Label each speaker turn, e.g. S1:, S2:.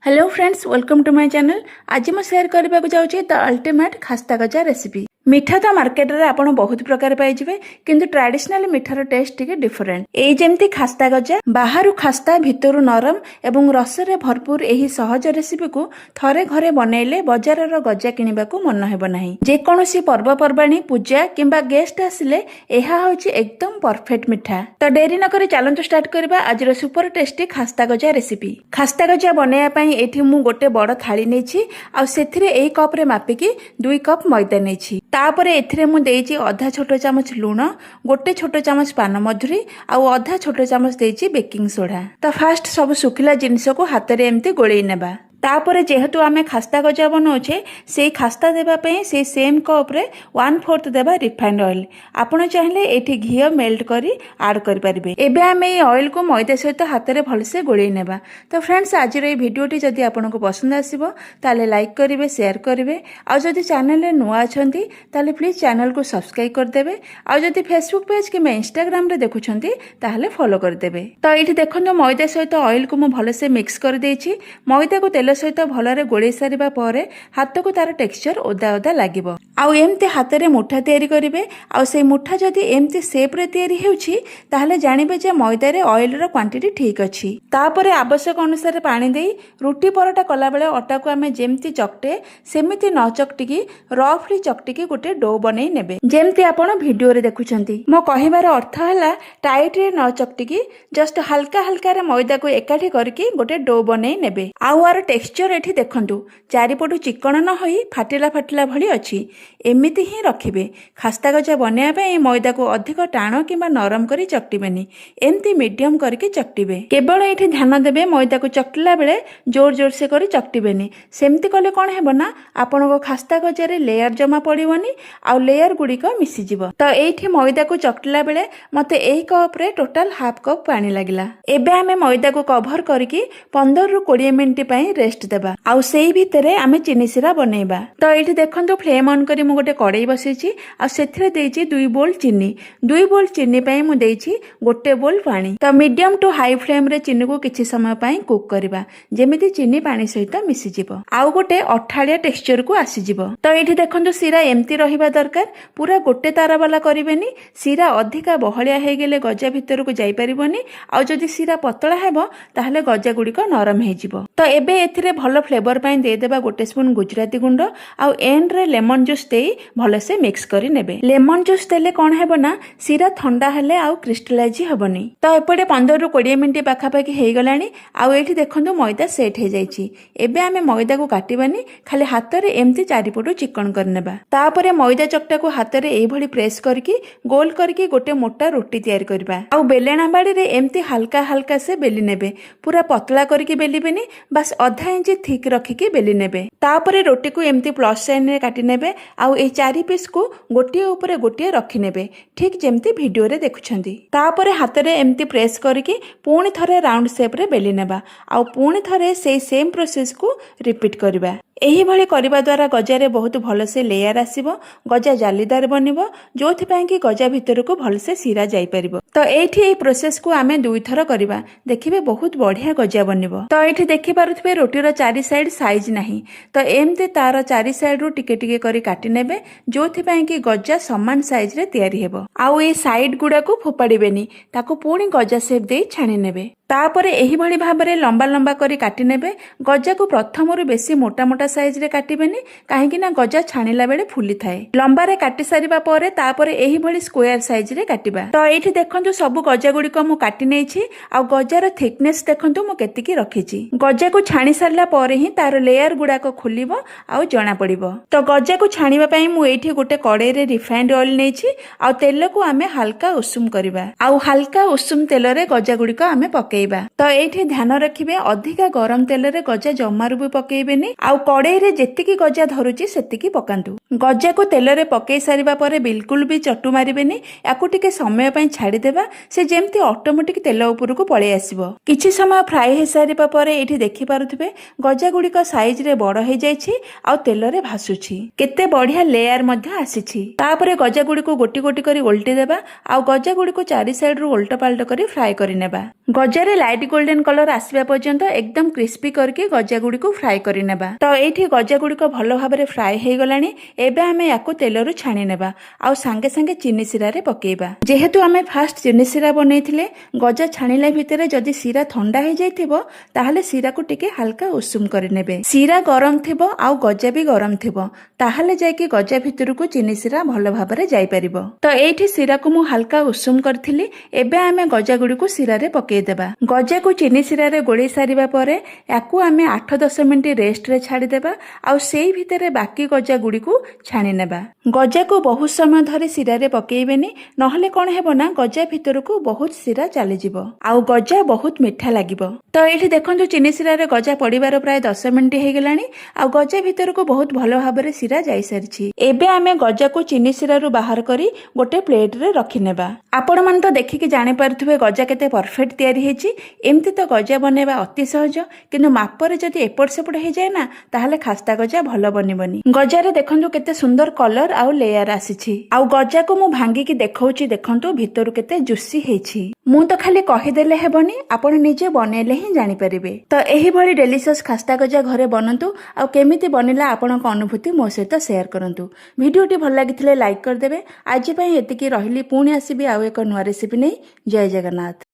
S1: Hello friends, welcome to my channel. आज मैं share करने को जाऊँ द अल्टीमेट खास्ता गजा रेसिपी। मिठा तो मार्केट रे आपण बहुत प्रकार पाइबे, किंतु ट्रेडिशनल मिठार टेस्ट टिके डिफरेंट। एई जेमती खास्ता गजा बाहरु खास्ता भितरु नरम एवं रस रे भरपूर एही सहज रेसिपी को थरे घरे बनैले बाजार रो गजा किनिबा को मन हेबो नाही। जे कोनोसी पर्वपर्वाणी पूजा किंबा गेस्ट आसिले एहा होची एकदम परफेक्ट मिठा। तो देरी न करी चलंतु स्टार्ट करबा आज रो सुपर टेस्टी खास्ता गजा रेसिपी। खास्ता गजा बनाया पई एठी मु गोटे बड़ थाली नेछि आ सेथिरे एई कप रे मापिकी 2 कप मैदा नेछि। तापरे एथिरे मु देइछि आधा छोटो चामच लूण, गोटे छोटो चामच पान मधुरी आ आधा छोटो चामच देइछि बेकिंग सोडा। तो फास्ट सब सुखिला जिनिस को हाथ रे एमती गोळेई नेबा। तापरे जेहेतु आमे खास्ता गजा बनाउछे से खास्ता देबा पई से सेम कप रे 1/4 देबा रिफाइंड ऑयल। आपण चाहिले एठी घी मेल्ट करी ऐड करि परिबे। एबे आमे ए ऑयल को मैदा सहित हाथ रे भलसे गोळेई नेबा। तो फ्रेंड्स, आज रे वीडियोटी जदि आपनको पसंद आसीबो ताले लाइक करिवे, शेयर करिवे। आ जदि चैनल रे नुआ अछंती ताले प्लीज चैनल को सब्सक्राइब कर देबे। आ जदि फेसबुक पेज कि इंस्टाग्राम रे देखुछंती ताले फॉलो कर देबे। तो एठी देखंतो मैदा सहित ऑयल को मु भलसे मिक्स कर देछि। मैदा को तेल सहित भलरे गोळेई सारिबा परे हाथ को तार टेक्सचर ओदा ओदा लागिबो। आउ एमते हाथ रे मुठा तयारी करिवे। आउ से मुठा जदि एमते शेप रे तयारी हेउछि ताहले जानिबे जे मैदा रे ऑयल रो क्वांटिटी ठीक अछि। तापरे आवश्यक अनुसार पानी देई रोटी परोटा कला बेले आटा को आमे जेमती चकटे सेमिति न चकटिकी रफली चकटिकी गोटे डो बनै नेबे, जेमती आपण वीडियो रे देखुछंती। मो कहिबार अर्थ हला टाइट रे न चकटिकी जस्ट हल्का हल्का रे मैदा को एकाठी करके गोटे डो बनै नेबे। आउ आर टेक्सचर एठी देखंतु चारिपटु चिकन न होई फाटिला फाटिला भली अछि। एमिति ही रखिबे। खास्ता गजा बनाया पई मैदा को अधिक टाण किबा नरम करी चकटिबेनी, एमती मीडियम करके चकटिबे। केवल एठी ध्यान देबे मैदा को चकटिला बेले जोर जोर से करी चकटिबेनी। सेमती कले कोन हेबो ना आपनको खास्ता गजा रे लेयर जमा पड़िबोनी आ लेयर गुडी को मिसी जिवो। तो एठी मैदा को चकटिला बेले मते एही कप रे टोटल हाफ कप पानी लागिला। एबे आमे मैदा को कवर करके 15 रु 20 मिनिट पई रेस्ट देबा। आउ सेही भितरे आमे चीनी सिरा बनेबा। तो एठी देखंतु फ्लेम ऑन करी मु गोटे कड़ाई बसेछि आ सेथिरे देछि 2 बोल चीनी। 2 बोल चीनी पई मु देछि गोटे बोल पानी। तो मीडियम टू हाई फ्लेम रे चीनी को किछि समय पई कुक करबा, जेमिति चीनी पानी सहित मिसी जिवो आउ गोटे अठाळिया टेक्सचर को आसी जिवो। तो एठी देखंतु सिरा एम्ति रहिबा दरकार, पूरा गोटे तारा वाला करिवेनी। सिरा अधिका बहलिया हे गेले गजा भितर को जाई परिबोनी। आउ जदि सिरा पतला हेबो ताहले गजा गुडी को नरम हे जिवो। तो एबे एथिरे भलो फ्लेवर पई दे देबा गोटे स्पून गुजराती गुंड आउ एंड रे लेमन जूस देई भलसे मिक्स करी नेबे। लेमन जूस देले कोन हेबो ना सिरा ठंडा हेले आउ क्रिस्टलाइज हेबोनी। तो एपटे 15 रु 20 मिनिट पाखापाखि हे गलानी। आउ एठी देखंतु मैदा सेट हे जाईची। एबे आमे मैदा को काटिबानी, खाली हाथ रे एम्ति चारिपटु चिकन कर नेबा। तापरे मैदा चकटा को हाथ रे एई भली प्रेस करके गोल करके गोटे मोटा रोटी तयार करबा। आउ बेलेना बाडी रे एम्ति हल्का हल्का से बेली नेबे। पूरा पतला करके बेलिबेनी, बस आधा इंच थिक रखिकी बेली नेबे। तापरे रोटी को एम्ति प्लस साइन रे काटी नेबे। आउ ए 4 पीस को गोटिए ऊपर गोटिए रखि नेबे, ठीक जेमती वीडियो रे देखुछंती। तापरे हाथ रे एम्ति प्रेस करके पुणी थरे राउंड शेप रे बेली नेबा। आउ पुणी थरे सेई सेम प्रोसेस को रिपीट करबा। एही भली करिबा द्वारा गजा रे बहुत भलसे लेयर आसीबो, गजा जालीदार बनिबो, जोथि पई कि गजा भितर को भलसे सिरा जाई परिबो। तो एठी ए प्रोसेस को आमे 2 थर करिबा, देखिबे बहुत बढ़िया गजा बनिबो। तो एठी देखि पारुथबे रोटी रो 4 साइड साइज नाही। तो एमते तार 4 साइड रो टिके टिके करी काटी नेबे, जोथि पई कि गजा समान साइज रे तयारी हेबो। आउ ए साइड गुडा को फोपाडिबेनी, ताको पुणी गजा शेप देई छाणी नेबे। तापरे एही भली भाबरे लंबा लंबा करी काटी नेबे। गजा को प्रथमरु बेसी मोटा मोटा साइज रे काटिबेनी, काहेकि ना गजा छाणीला बेले फुली थाए। लंबा रे काटी सारिबा परे तापरे एही भली स्क्वायर साइज रे काटिबा। तो एठी देखंतु सब गजा गुडी को मु काटी नेछि। आ गजार थिकनेस देखंतु मु केतिकी रखिछि। गजा को छाणी सारला परे ही तार लेयर गुडा को खुलिबो आ जणा पड़िबो। तो गजा को छाणीबा पई मु एठी गोटे कड़ाई रे रिफाइंड ऑयल नेछि। आ तेल को आमे हल्का उषुम करबा। आ हल्का उषुम तेल रे गजा गुडी को आमे पके। तो एठी ध्यान रखिबे अधिका गरम तेल रे गजा जमारु भी पकेइबेनी। आउ कड़ाई रे जेतिकी गजा धरुची सेतिकी पकांतु। गजा को तेल रे पकई सारिबा परे बिल्कुल भी चटु मारिबेनी। याकु टिके समय पई छाड़ी देबा, से जेमती ऑटोमेटिक तेल ऊपर को पळेई आसीबो। किछि समय फ्राई हे सारिबा परे एठी देखि पारुथिबे गजा गुडी को साइज रे बड़ हे जाईछि आ तेल रे भासुछि। केते बढ़िया लेयर मध्ये आसीछि। तापरे गजा गुडी को गोटी गोटी करी उल्टी देबा आ गजा गुडी को चारि साइड रो उल्टा पाल्टा करी फ्राई करि नेबा। गजा रे लाइट गोल्डन कलर आसीबा पर्यंत एकदम क्रिस्पी करके गजा गुडी को फ्राई करि नेबा। तो एठी गजा गुडी को भलो भाबरे फ्राई हे गलानी। एबे आमे याकु तेलरु छाणी नेबा आ संगे संगे चीनी सिरा रे पकेइबा। जेहेतु आमे फास्ट चीनी सिरा बनैथिले, गजा छाणीला भितरे जदि सिरा ठंडा हे जाइथिबो ताहाले सिरा को टिके हल्का उषुम करि नेबे। सिरा गरम थिबो आ गजा भी गरम थिबो, ताहाले जाय कि गजा भितरु को चीनी सिरा भलो भाबरे जाई परिबो। तो एठी सिरा को मु हल्का उषुम करथिली। एबे आमे गजा गुडी को सिरा रे पकेइ देबा। गजा को चीनी सिरा रे गोळी सारिबा परे याकु आमे 8-10 मिनिट रेस्ट रे छाडी देबा आ सेई भितरे बाकी गजा गुडी को छाणी नेबा। गजा को बहुत समय धरी सिरा रे पकेइबेनी, नहले कोन हेबो ना गजा भितर को बहुत सिरा चली जिवो आउ गजा बहुत मीठा लागिबो। तो एठी देखंतु चीनी सिरा रे गजा पडिबार प्राय 10 मिनिट हे गेलानी आ गजा भितर को बहुत भलो भाबरे सिरा जाई सारिछि। एबे आमे गजा को चीनी सिरा रु बाहर करी गोटे प्लेट रे रखि नेबा। आपण मन तो देखि कि जानि पारथुबे गजा केते परफेक्ट तयारी हेछि। एमति तो गजा बनेबा अति सहज, किंतु मापरे जदि एपट सेपट हे जाय ना ताहाले खास्ता गजा भलो बनिबनी। गजा रे देखंतु केते सुंदर कलर आउ लेयर आसीछि। आउ गजा को मु भांगी की देखौछि, देखंतु भितरु केते जुसी हेछि। मु तो खाली कहि देले हेबनी, आपण निजे बनेले ही जानि परिबे। तो एही भली डेलिशियस खास्ता गजा घरे बनंतु आउ केमिति बनिला आपणक अनुभूति मो सहित शेयर करंतु। वीडियोटी भल लागिथिले लाइक कर देबे। आज पई एतिकी रहिली, पुणी आसीबी आउ एक नुवा रेसिपी नै। जय जगन्नाथ।